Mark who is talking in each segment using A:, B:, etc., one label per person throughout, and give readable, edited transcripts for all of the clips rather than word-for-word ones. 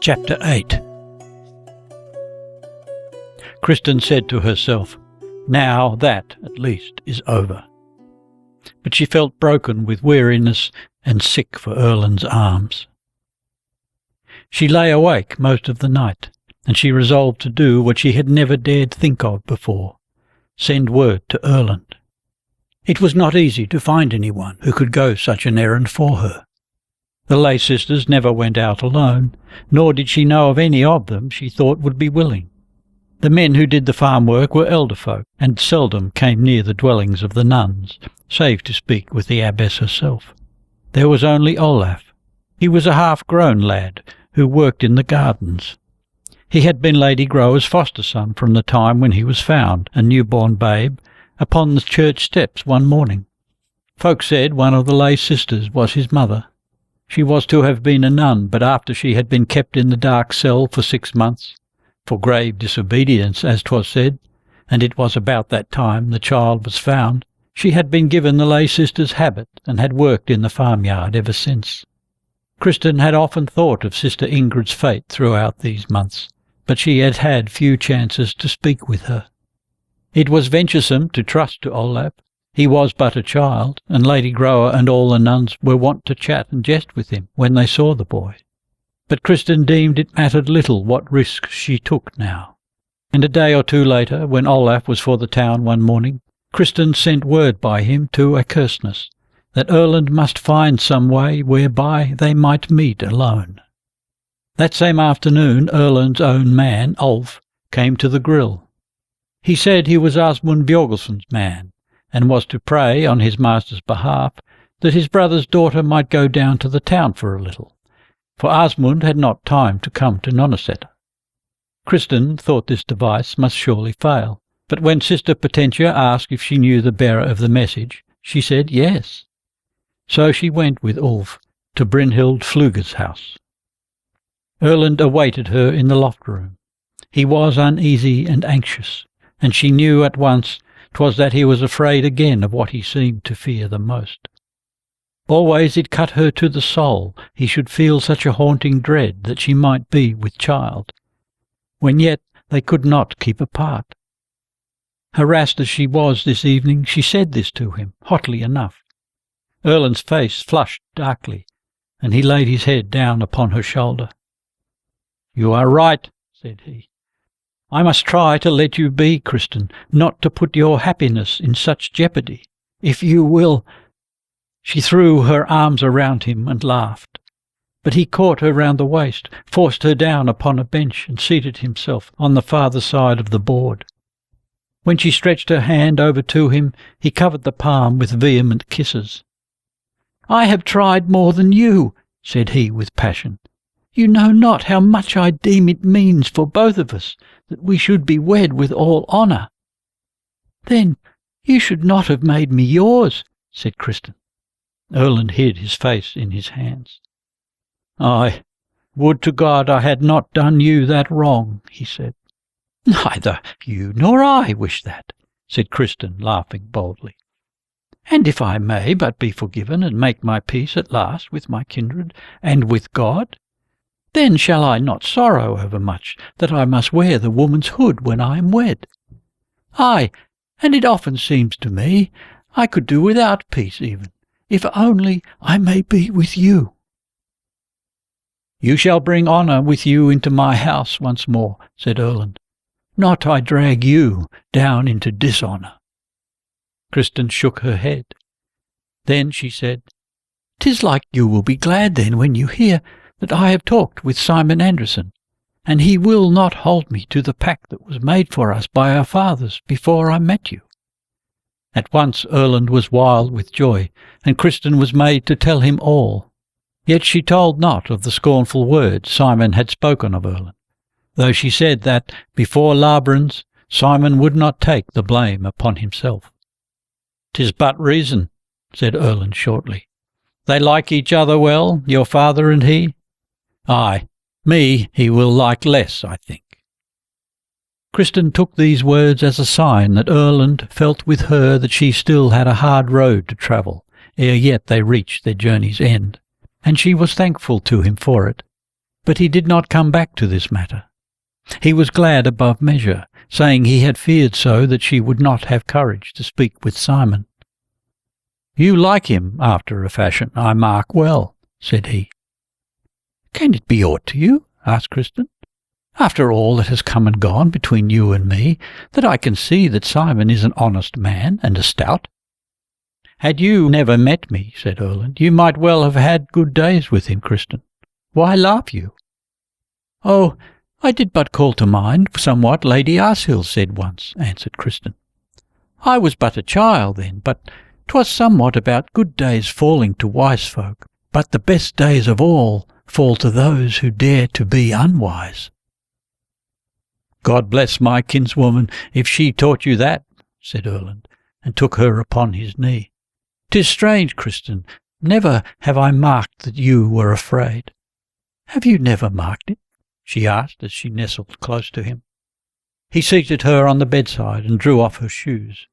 A: Chapter 8. Kristin said to herself, "Now that, at least, is over." But she felt broken with weariness and sick for Erland's arms. She lay awake most of the night, and she resolved to do what she had never dared think of before, send word to Erland. It was not easy to find anyone who could go such an errand for her. The lay sisters never went out alone, nor did she know of any of them she thought would be willing. The men who did the farm work were elder folk, and seldom came near the dwellings of the nuns, save to speak with the abbess herself. There was only Olaf. He was a half-grown lad who worked in the gardens. He had been Lady Grower's foster son from the time when he was found, a newborn babe, upon the church steps one morning. Folk said one of the lay sisters was his mother. She was to have been a nun, but after she had been kept in the dark cell for 6 months, for grave disobedience, as 'twas said, and it was about that time the child was found, she had been given the lay sister's habit and had worked in the farmyard ever since. Kristin had often thought of Sister Ingrid's fate throughout these months, but she had had few chances to speak with her. It was venturesome to trust to Olaf. He was but a child, and Lady Grower and all the nuns were wont to chat and jest with him when they saw the boy. But Kristin deemed it mattered little what risks she took now. And a day or two later, when Olaf was for the town one morning, Kristin sent word by him to Akersness that Erland must find some way whereby they might meet alone. That same afternoon Erland's own man, Ulf, came to the grill. He said he was Asmund Bjorgulfsson's man, and was to pray on his master's behalf that his brother's daughter might go down to the town for a little, for Asmund had not time to come to Nonnesetter. Kristin thought this device must surely fail, but when Sister Potentia asked if she knew the bearer of the message, she said yes. So she went with Ulf to Brynhild Fluger's house. Erland awaited her in the loft room. He was uneasy and anxious, and she knew at once 'twas that he was afraid again of what he seemed to fear the most. Always it cut her to the soul he should feel such a haunting dread that she might be with child, when yet they could not keep apart. Harassed as she was this evening, she said this to him, hotly enough. Erland's face flushed darkly, and he laid his head down upon her shoulder. "You are right," said he. "I must try to let you be, Kristin, not to put your happiness in such jeopardy. If you will—" She threw her arms around him and laughed, but he caught her round the waist, forced her down upon a bench, and seated himself on the farther side of the board. When she stretched her hand over to him, he covered the palm with vehement kisses. "I have tried more than you," said he with passion. "You know not how much I deem it means for both of us that we should be wed with all honour." "Then you should not have made me yours," said Kristin. Erland hid his face in his hands. "I would to God I had not done you that wrong," he said. "Neither you nor I wish that," said Kristin, laughing boldly. "And if I may but be forgiven and make my peace at last with my kindred and with God, then shall I not sorrow overmuch that I must wear the woman's hood when I am wed. Ay, and it often seems to me I could do without peace even, if only I may be with you." "You shall bring honour with you into my house once more," said Erland. "Not I drag you down into dishonour." Kristin shook her head. Then she said, "'Tis like you will be glad then when you hear that I have talked with Simon Anderson, and he will not hold me to the pact that was made for us by our fathers before I met you. At once Erland was wild with joy, and Kristin was made to tell him all. Yet she told not of the scornful words Simon had spoken of Erland, though she said that, before Lavrans, Simon would not take the blame upon himself. "'Tis but reason," said Erland shortly. "They like each other well, your father and he? Aye, me he will like less, I think." Kristin took these words as a sign that Erland felt with her that she still had a hard road to travel ere yet they reached their journey's end, and she was thankful to him for it. But he did not come back to this matter. He was glad above measure, saying he had feared so that she would not have courage to speak with Simon. "You like him after a fashion, I mark well," said he. "Can it be aught to you?" asked Kristin. "After all that has come and gone between you and me, that I can see that Simon is an honest man and a stout." "Had you never met me," said Erland, "you might well have had good days with him, Kristin. Why laugh you?" "Oh, I did but call to mind somewhat Lady Arshill said once," answered Kristin. "I was but a child then, but 'twas somewhat about good days falling to wise folk, but the best days of all fall to those who dare to be unwise." "God bless my kinswoman if she taught you that," said Erland, and took her upon his knee. "'Tis strange, Kristin, never have I marked that you were afraid." "Have you never marked it?" she asked as she nestled close to him. He seated her on the bedside and drew off her shoes,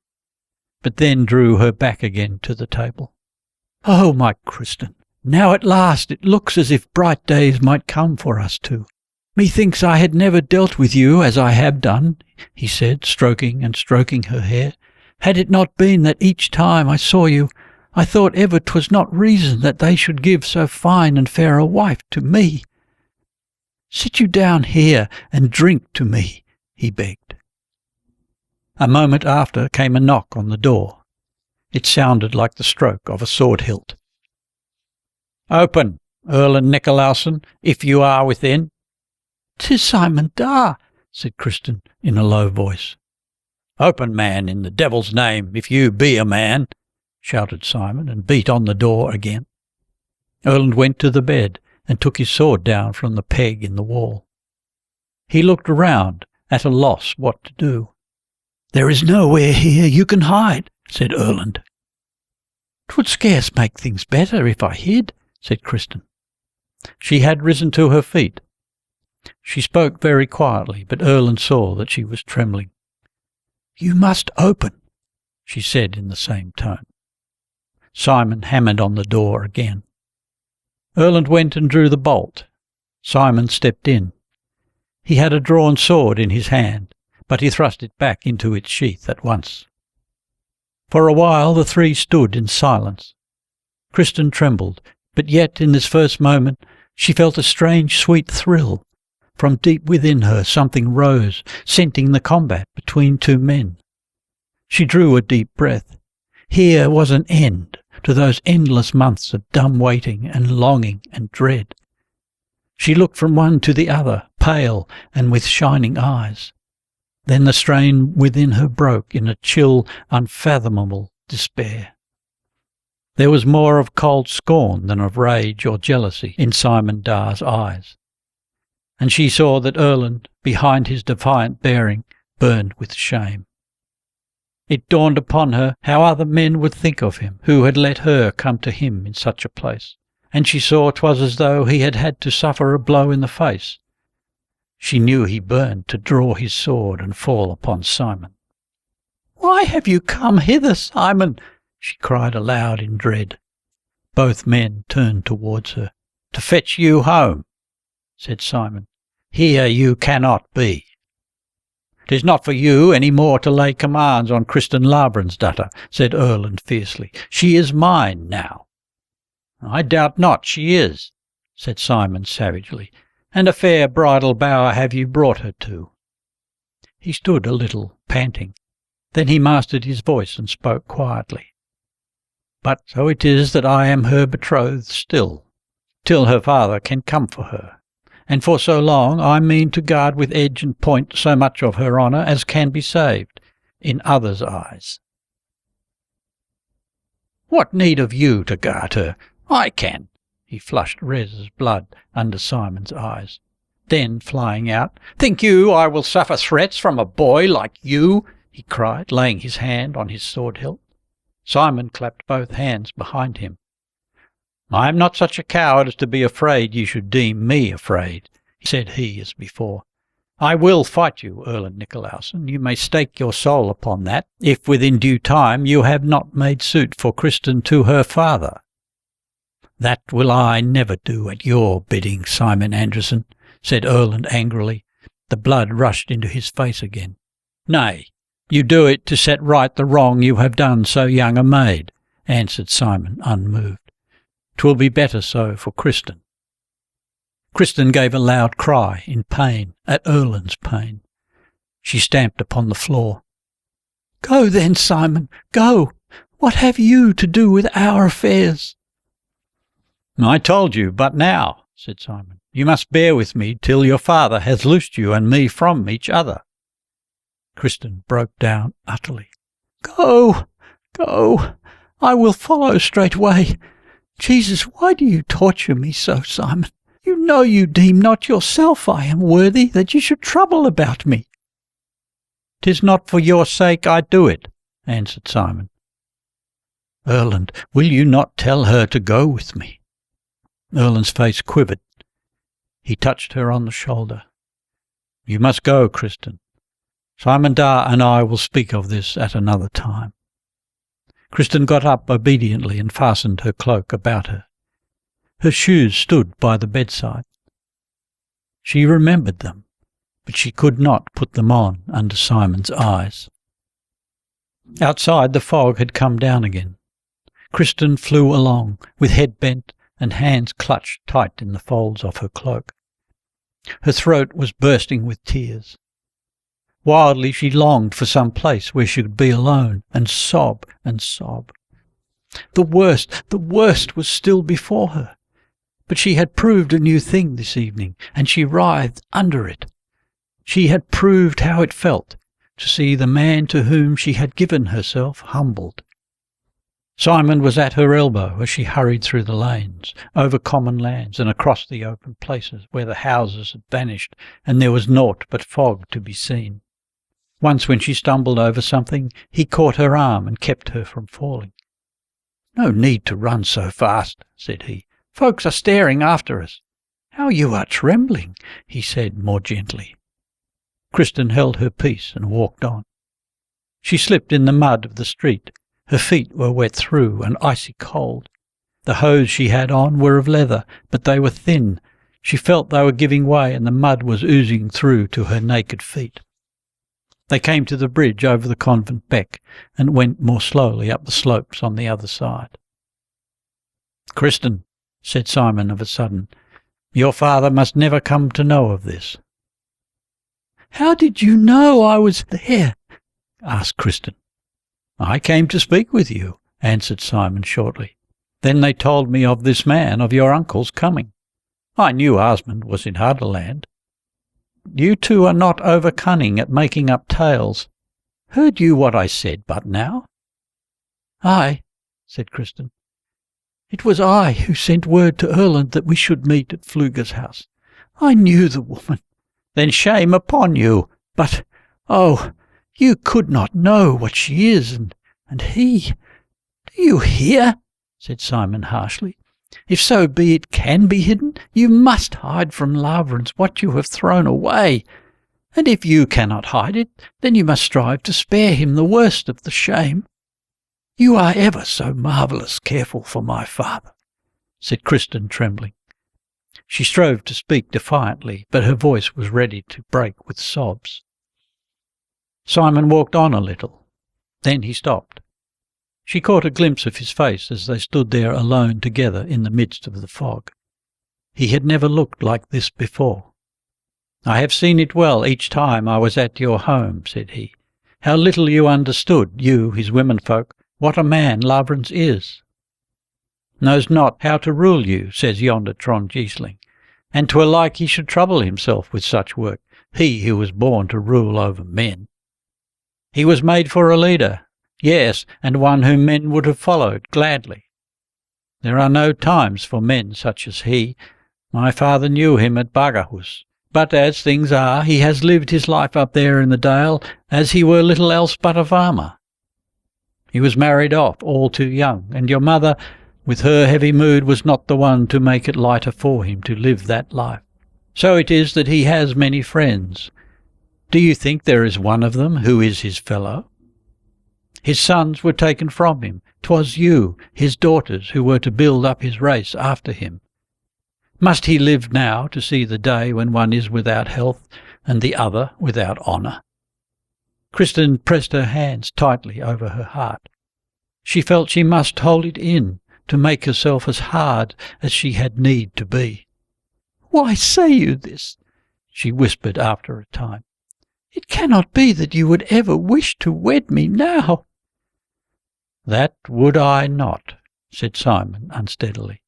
A: but then drew her back again to the table. "Oh, my Kristin, now at last it looks as if bright days might come for us two. Methinks I had never dealt with you as I have done," he said, stroking and stroking her hair, "had it not been that each time I saw you, I thought ever 'twas not reason that they should give so fine and fair a wife to me. Sit you down here and drink to me," he begged. A moment after came a knock on the door. It sounded like the stroke of a sword hilt. "Open, Erland Nicolausen, if you are within." "'Tis Simon Dar," said Kristin in a low voice. "Open, man, in the devil's name, if you be a man," shouted Simon, and beat on the door again. Erland went to the bed and took his sword down from the peg in the wall. He looked around, at a loss what to do. "There is nowhere here you can hide," said Erland. "'Twould scarce make things better if I hid," said Kristin. She had risen to her feet. She spoke very quietly, but Erland saw that she was trembling. "You must open," she said in the same tone. Simon hammered on the door again. Erland went and drew the bolt. Simon stepped in. He had a drawn sword in his hand, but he thrust it back into its sheath at once. For a while the three stood in silence. Kristin trembled, but yet in this first moment she felt a strange sweet thrill. From deep within her something rose, scenting the combat between two men. She drew a deep breath. Here was an end to those endless months of dumb waiting and longing and dread. She looked from one to the other, pale and with shining eyes. Then the strain within her broke in a chill, unfathomable despair. There was more of cold scorn than of rage or jealousy in Simon Dar's eyes, and she saw that Erland, behind his defiant bearing, burned with shame. It dawned upon her how other men would think of him, who had let her come to him in such a place, and she saw 'twas as though he had had to suffer a blow in the face. She knew he burned to draw his sword and fall upon Simon. "Why have you come hither, Simon?" she cried aloud in dread. Both men turned towards her. "To fetch you home," said Simon. "Here you cannot be." "'Tis not for you any more to lay commands on Kristin Lavransdatter," said Erland fiercely. "She is mine now." "I doubt not she is," said Simon savagely. "And a fair bridal bower have you brought her to." He stood a little, panting. Then he mastered his voice and spoke quietly. "But so it is that I am her betrothed still, till her father can come for her. And for so long I mean to guard with edge and point so much of her honour as can be saved in others' eyes." What need of you to guard her? I can." He flushed red as blood under Simon's eyes. Then, flying out, "Think you I will suffer threats from a boy like you?" he cried, laying his hand on his sword hilt. Simon clapped both hands behind him. "I am not such a coward as to be afraid you should deem me afraid," said he as before. "I will fight you, Erland Nikolausen. You may stake your soul upon that, if within due time you have not made suit for Kristin to her father." "That will I never do at your bidding, Simon Anderson," said Erland angrily. The blood rushed into his face again. "Nay, you do it to set right the wrong you have done so young a maid," answered Simon, unmoved. "'Twill be better so for Kristin." Kristin gave a loud cry in pain at Erland's pain. She stamped upon the floor. "Go then, Simon, go! What have you to do with our affairs?" "I told you but now," said Simon. "You must bear with me till your father has loosed you and me from each other." Kristin broke down utterly. "Go, go! I will follow straightway. Jesus, why do you torture me so, Simon? You know you deem not yourself I am worthy that you should trouble about me." "'Tis not for your sake I do it," answered Simon. "Erland, will you not tell her to go with me?" Erland's face quivered. He touched her on the shoulder. "You must go, Kristin. Simon Dar and I will speak of this at another time." Kristin got up obediently and fastened her cloak about her. Her shoes stood by the bedside. She remembered them, but she could not put them on under Simon's eyes. Outside the fog had come down again. Kristin flew along, with head bent and hands clutched tight in the folds of her cloak. Her throat was bursting with tears. Wildly she longed for some place where she could be alone and sob and sob. The worst was still before her. But she had proved a new thing this evening, and she writhed under it. She had proved how it felt to see the man to whom she had given herself humbled. Simon was at her elbow as she hurried through the lanes, over common lands and across the open places where the houses had vanished and there was naught but fog to be seen. Once when she stumbled over something, he caught her arm and kept her from falling. "No need to run so fast," said he. "Folks are staring after us." "How you are trembling," he said more gently. Kristin held her peace and walked on. She slipped in the mud of the street. Her feet were wet through and icy cold. The hose she had on were of leather, but they were thin. She felt they were giving way and the mud was oozing through to her naked feet. They came to the bridge over the convent beck and went more slowly up the slopes on the other side. "Kristin," said Simon of a sudden, "your father must never come to know of this." "How did you know I was there?" asked Kristin. "I came to speak with you," answered Simon shortly. "Then they told me of this man, of your uncle's coming. I knew Osmond was in Harderland. You two are not over cunning at making up tales. Heard you what I said but now?" "Aye," said Kristin. "It was I who sent word to Erland that we should meet at Pfluger's house. I knew the woman." "Then shame upon you. But, oh, you could not know what she is, and he. Do you hear?" said Simon harshly. "If so be it can be hidden, you must hide from Lavrans what you have thrown away. And if you cannot hide it, then you must strive to spare him the worst of the shame. You are ever so marvellous careful for my father," said Kristin, trembling. She strove to speak defiantly, but her voice was ready to break with sobs. Simon walked on a little. Then he stopped. She caught a glimpse of his face as they stood there alone together in the midst of the fog. He had never looked like this before. "I have seen it well each time I was at your home," said he. "How little you understood, you, his womenfolk, what a man Lavrans is. Knows not how to rule you, says yonder Trond-Giesling, and 'twere like he should trouble himself with such work, he who was born to rule over men. He was made for a leader, Yes, and one whom men would have followed gladly. There are no times for men such as he. My father knew him at Bagahus. But as things are, he has lived his life up there in the dale as he were little else but a farmer. He was married off all too young, and your mother, with her heavy mood, was not the one to make it lighter for him to live that life. So it is that he has many friends. Do you think there is one of them who is his fellow? His sons were taken from him. 'Twas you, his daughters, who were to build up his race after him. Must he live now to see the day when one is without health and the other without honour? Kristin pressed her hands tightly over her heart. She felt she must hold it in to make herself as hard as she had need to be. "Why say you this?" she whispered after a time. "It cannot be that you would ever wish to wed me now." "That would I not," said Simon unsteadily.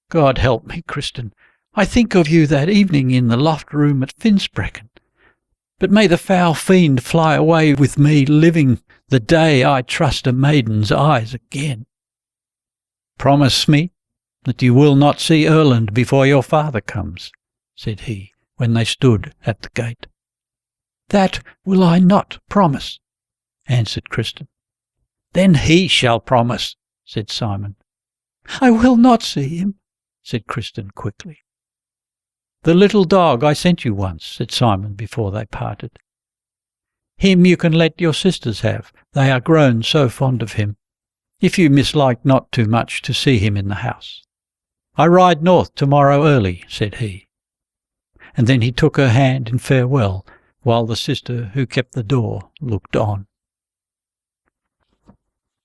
A: "God help me, Kristin. I think of you that evening in the loft room at Finnsbrecken. But may the foul fiend fly away with me living the day I trust a maiden's eyes again." "Promise me that you will not see Erland before your father comes," said he, when they stood at the gate. "That will I not promise," answered Kristin. "Then he shall promise," said Simon. "I will not see him," said Kristin quickly. "The little dog I sent you once," said Simon before they parted. "Him you can let your sisters have. They are grown so fond of him, if you mislike not too much to see him in the house. I ride north tomorrow early," said he. And then he took her hand in farewell, while the sister who kept the door looked on.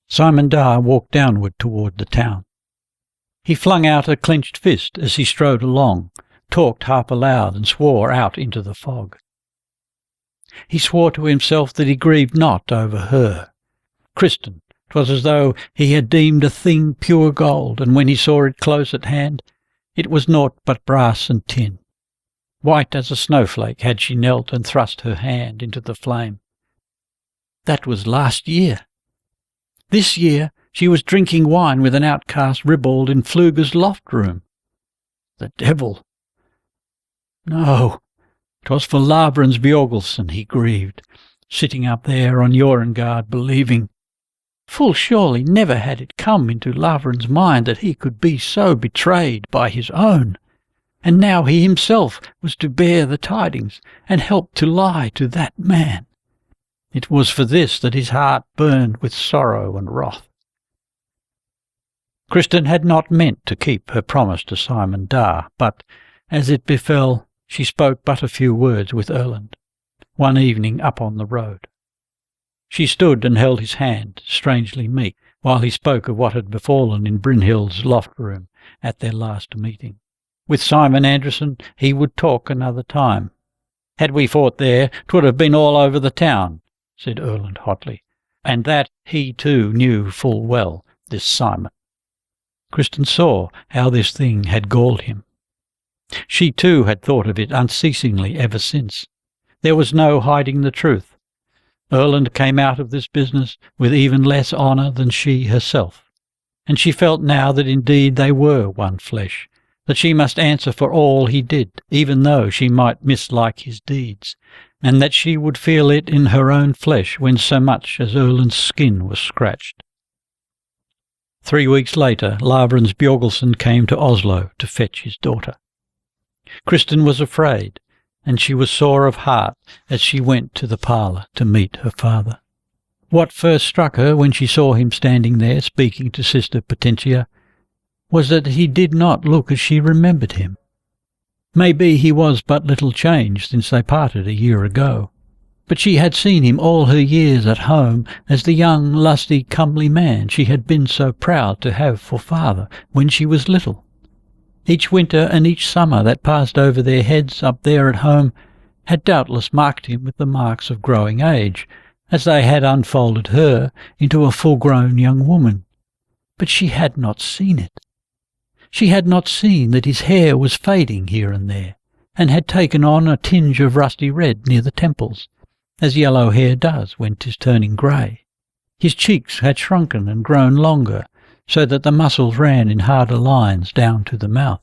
A: Simon Dar walked downward toward the town. He flung out a clenched fist as he strode along, talked half aloud, and swore out into the fog. He swore to himself that he grieved not over her. Kristin, 'twas as though he had deemed a thing pure gold, and when he saw it close at hand, it was naught but brass and tin. White as a snowflake had she knelt and thrust her hand into the flame. That was last year. This year she was drinking wine with an outcast ribald in Pfluger's loft room. The devil! No, 'twas for Lavrans Bjorgelsen he grieved, sitting up there on Jorengard, believing. Full surely never had it come into Lavrans' mind that he could be so betrayed by his own, and now he himself was to bear the tidings and help to lie to that man. It was for this that his heart burned with sorrow and wrath. Kristin had not meant to keep her promise to Simon Dar, but, as it befell, she spoke but a few words with Erland, one evening up on the road. She stood and held his hand, strangely meek, while he spoke of what had befallen in Brynhild's loft room at their last meeting. With Simon Anderson he would talk another time. "Had we fought there, 'twould have been all over the town," said Erland hotly, and that he too knew full well, this Simon. Kristin saw how this thing had galled him. She too had thought of it unceasingly ever since. There was no hiding the truth. Erland came out of this business with even less honour than she herself, and she felt now that indeed they were one flesh, that she must answer for all he did, even though she might mislike his deeds, and that she would feel it in her own flesh when so much as Erland's skin was scratched. 3 weeks later, Lavrans Bjorgelsen came to Oslo to fetch his daughter. Kristin was afraid, and she was sore of heart as she went to the parlour to meet her father. What first struck her when she saw him standing there speaking to Sister Potentia was that he did not look as she remembered him. Maybe he was but little changed since they parted a year ago, but she had seen him all her years at home as the young, lusty, comely man she had been so proud to have for father when she was little. Each winter and each summer that passed over their heads up there at home had doubtless marked him with the marks of growing age, as they had unfolded her into a full-grown young woman. But she had not seen it. She had not seen that his hair was fading here and there, and had taken on a tinge of rusty red near the temples, as yellow hair does when 'tis turning grey. His cheeks had shrunken and grown longer, so that the muscles ran in harder lines down to the mouth.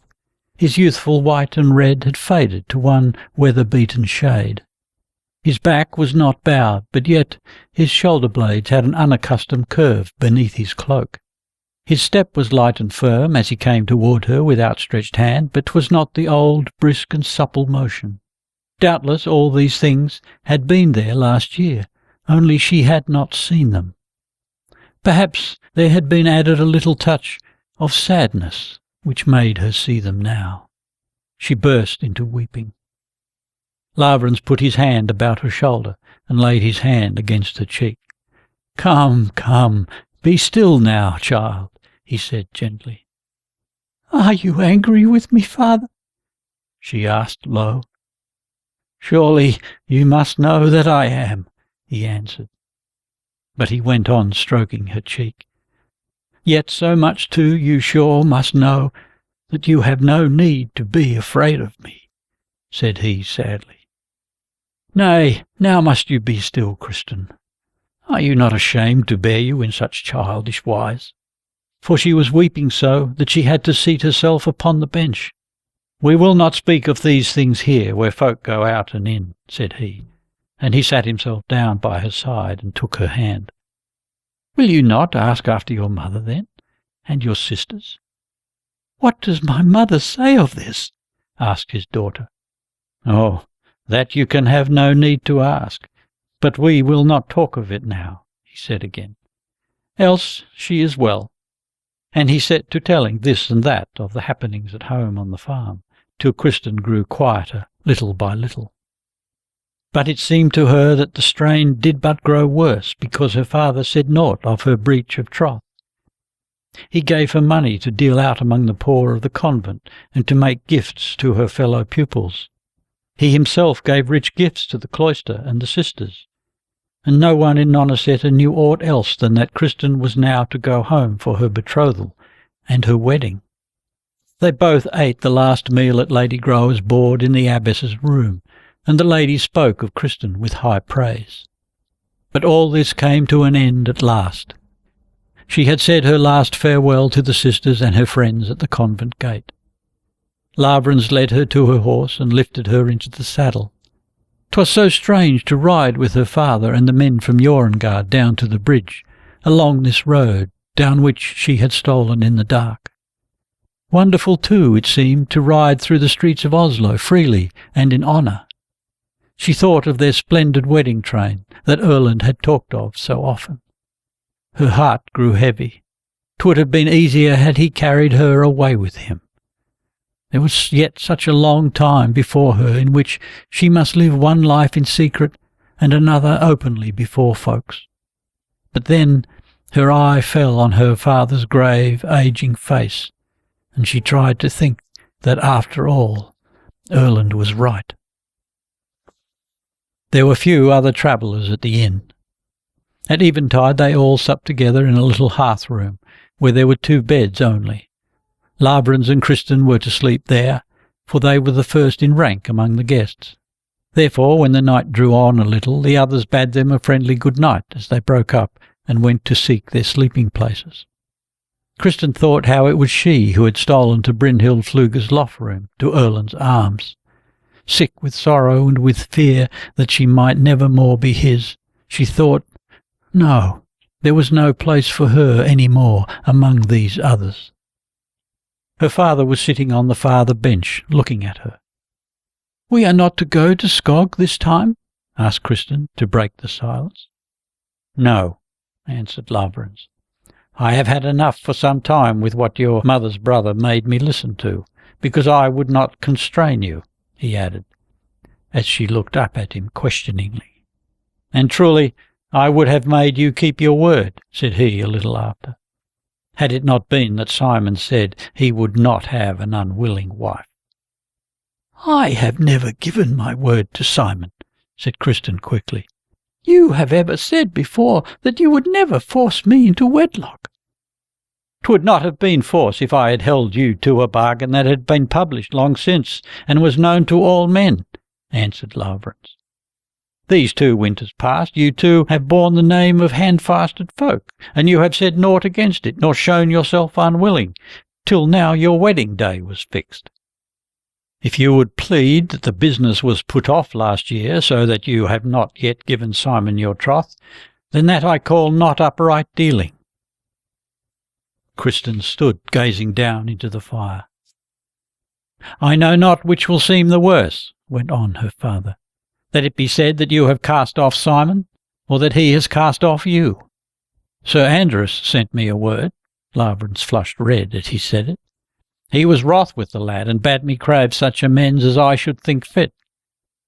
A: His youthful white and red had faded to one weather-beaten shade. His back was not bowed, but yet his shoulder blades had an unaccustomed curve beneath his cloak. His step was light and firm as he came toward her with outstretched hand, but 'twas not the old, brisk and supple motion. Doubtless all these things had been there last year, only she had not seen them. Perhaps there had been added a little touch of sadness, which made her see them now. She burst into weeping. Lavrans put his hand about her shoulder and laid his hand against her cheek. "Come, come, be still now, child," he said gently. "Are you angry with me, father?" she asked low. "Surely you must know that I am," he answered. But he went on stroking her cheek. "Yet so much too you sure must know that you have no need to be afraid of me," said he sadly. "Nay, now must you be still, Kristin. Are you not ashamed to bear you in such childish wise?" For she was weeping so that she had to seat herself upon the bench. "We will not speak of these things here, where folk go out and in," said he, and he sat himself down by her side and took her hand. "Will you not ask after your mother, then, and your sisters?" "What does my mother say of this?" asked his daughter. "Oh, that you can have no need to ask, but we will not talk of it now," he said again. "Else she is well." And he set to telling this and that of the happenings at home on the farm, till Kristin grew quieter little by little. But it seemed to her that the strain did but grow worse because her father said naught of her breach of troth. He gave her money to deal out among the poor of the convent and to make gifts to her fellow pupils. He himself gave rich gifts to the cloister and the sisters, and no one in Nonaceta knew aught else than that Kristin was now to go home for her betrothal and her wedding. They both ate the last meal at Lady Grower's board in the abbess's room, and the lady spoke of Kristin with high praise. But all this came to an end at last. She had said her last farewell to the sisters and her friends at the convent gate. Lavrans led her to her horse and lifted her into the saddle. 'Twas so strange to ride with her father and the men from Jorengard down to the bridge, along this road, down which she had stolen in the dark. Wonderful, too, it seemed, to ride through the streets of Oslo freely and in honour. She thought of their splendid wedding train that Erland had talked of so often. Her heart grew heavy. 'Twould have been easier had he carried her away with him. There was yet such a long time before her in which she must live one life in secret and another openly before folks. But then her eye fell on her father's grave, ageing face, and she tried to think that after all Erland was right. There were few other travellers at the inn. At eventide they all supped together in a little hearth-room, where there were 2 beds only. Lavrans and Kristin were to sleep there, for they were the first in rank among the guests. Therefore, when the night drew on a little, the others bade them a friendly good night as they broke up and went to seek their sleeping places. Kristin thought how it was she who had stolen to Brynhild Fluger's loft-room, to Erland's arms. Sick with sorrow and with fear that she might never more be his, she thought, no, there was no place for her any more among these others. Her father was sitting on the farther bench, looking at her. "We are not to go to Skog this time?" asked Kristin, to break the silence. "No," answered Lavrans. "I have had enough for some time with what your mother's brother made me listen to, because I would not constrain you," he added, as she looked up at him questioningly. "And truly I would have made you keep your word," said he a little after, "had it not been that Simon said he would not have an unwilling wife." "I have never given my word to Simon," said Kristin quickly. "You have ever said before that you would never force me into wedlock." "'Twould not have been force if I had held you to a bargain that had been published long since and was known to all men," answered Lavrans. These 2 winters past, you 2 have borne the name of handfasted folk, and you have said naught against it, nor shown yourself unwilling, till now your wedding day was fixed. If you would plead that the business was put off last year, so that you have not yet given Simon your troth, then that I call not upright dealing." Kristin stood gazing down into the fire. "I know not which will seem the worse," went on her father, "that it be said that you have cast off Simon, or that he has cast off you. Sir Andrews sent me a word." Lavrans flushed red as he said it. "He was wroth with the lad, and bade me crave such amends as I should think fit.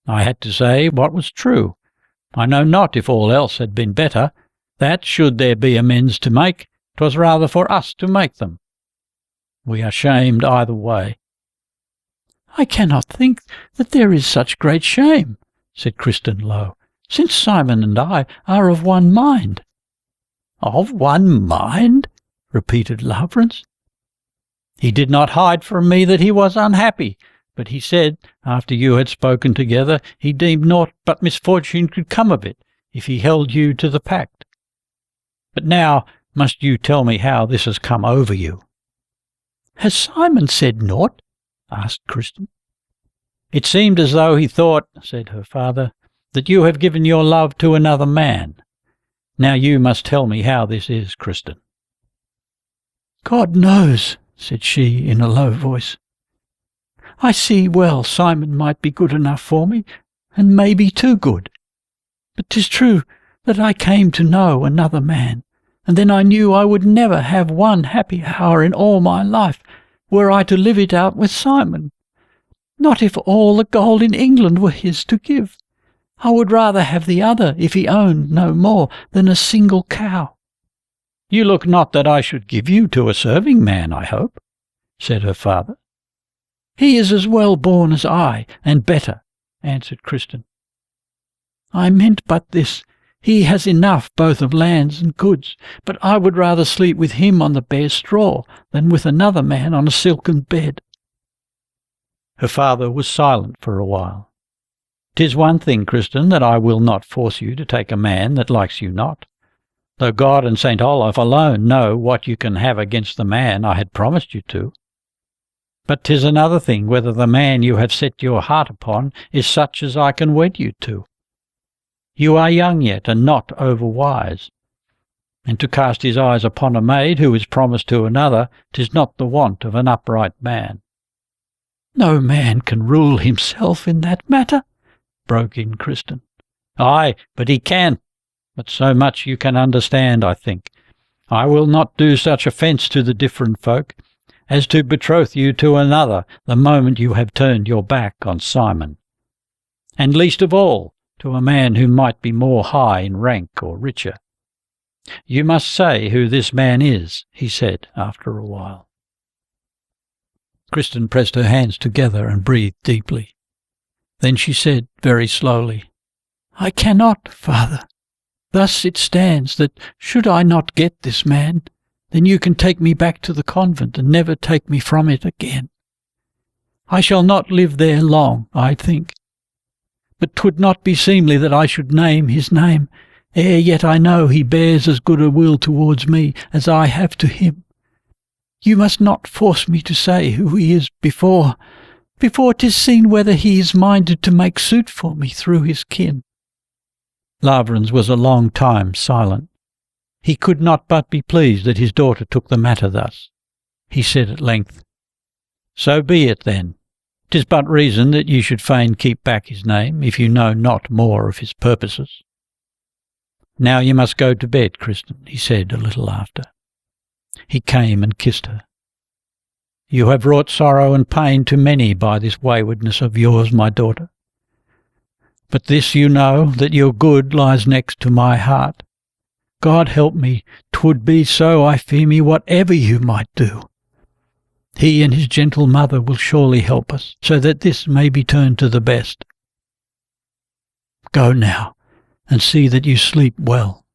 A: I had to say what was true. I know not if all else had been better, that, should there be amends to make, 'twas rather for us to make them. We are shamed either way." "I cannot think that there is such great shame," said Kristin low, "since Simon and I are of one mind." "Of one mind?" repeated Lavrans. "He did not hide from me that he was unhappy, but he said, after you had spoken together, he deemed naught but misfortune could come of it, if he held you to the pact. But now must you tell me how this has come over you." "Has Simon said naught?" asked Kristin. "It seemed as though he thought," said her father, "that you have given your love to another man. Now you must tell me how this is, Kristin." "God knows," said she in a low voice. "I see well Simon might be good enough for me, and maybe too good. But 'tis true that I came to know another man, and then I knew I would never have one happy hour in all my life were I to live it out with Simon. Not if all the gold in England were his to give. I would rather have the other if he owned no more than a single cow." "You look not that I should give you to a serving man, I hope," said her father. "He is as well born as I, and better," answered Kristin. "I meant but this. He has enough both of lands and goods, but I would rather sleep with him on the bare straw than with another man on a silken bed." Her father was silent for a while. "'Tis one thing, Kristin, that I will not force you to take a man that likes you not, though God and St. Olaf alone know what you can have against the man I had promised you to. But 'tis another thing whether the man you have set your heart upon is such as I can wed you to. You are young yet, and not over-wise, and to cast his eyes upon a maid who is promised to another, 'tis not the wont of an upright man." "No man can rule himself in that matter," broke in Kristin. "Aye, but he can. But so much you can understand, I think. I will not do such offence to the different folk as to betroth you to another the moment you have turned your back on Simon, and least of all to a man who might be more high in rank or richer. You must say who this man is," he said after a while. Kristin pressed her hands together and breathed deeply. Then she said very slowly, "I cannot, father. Thus it stands that should I not get this man, then you can take me back to the convent and never take me from it again. I shall not live there long, I think. But 'twould not be seemly that I should name his name, ere yet I know he bears as good a will towards me as I have to him. You must not force me to say who he is before 'tis seen whether he is minded to make suit for me through his kin." Lavrans was a long time silent. He could not but be pleased that his daughter took the matter thus. He said at length, "So be it then. 'Tis but reason that you should fain keep back his name, if you know not more of his purposes. Now you must go to bed, Kristin," he said a little after. He came and kissed her. "You have wrought sorrow and pain to many by this waywardness of yours, my daughter. But this you know, that your good lies next to my heart. God help me, 'twould be so, I fear me, whatever you might do. He and his gentle mother will surely help us, so that this may be turned to the best. Go now, and see that you sleep well."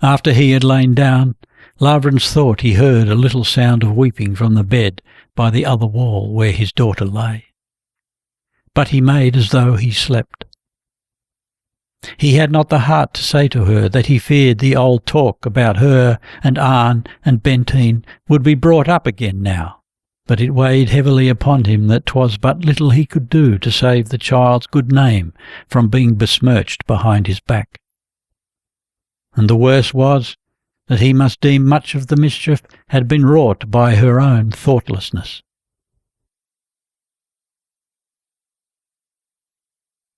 A: After he had lain down, Lavrans thought he heard a little sound of weeping from the bed by the other wall where his daughter lay. But he made as though he slept. He had not the heart to say to her that he feared the old talk about her and Arne and Benteen would be brought up again now, but it weighed heavily upon him that 'twas but little he could do to save the child's good name from being besmirched behind his back. And the worst was that he must deem much of the mischief had been wrought by her own thoughtlessness.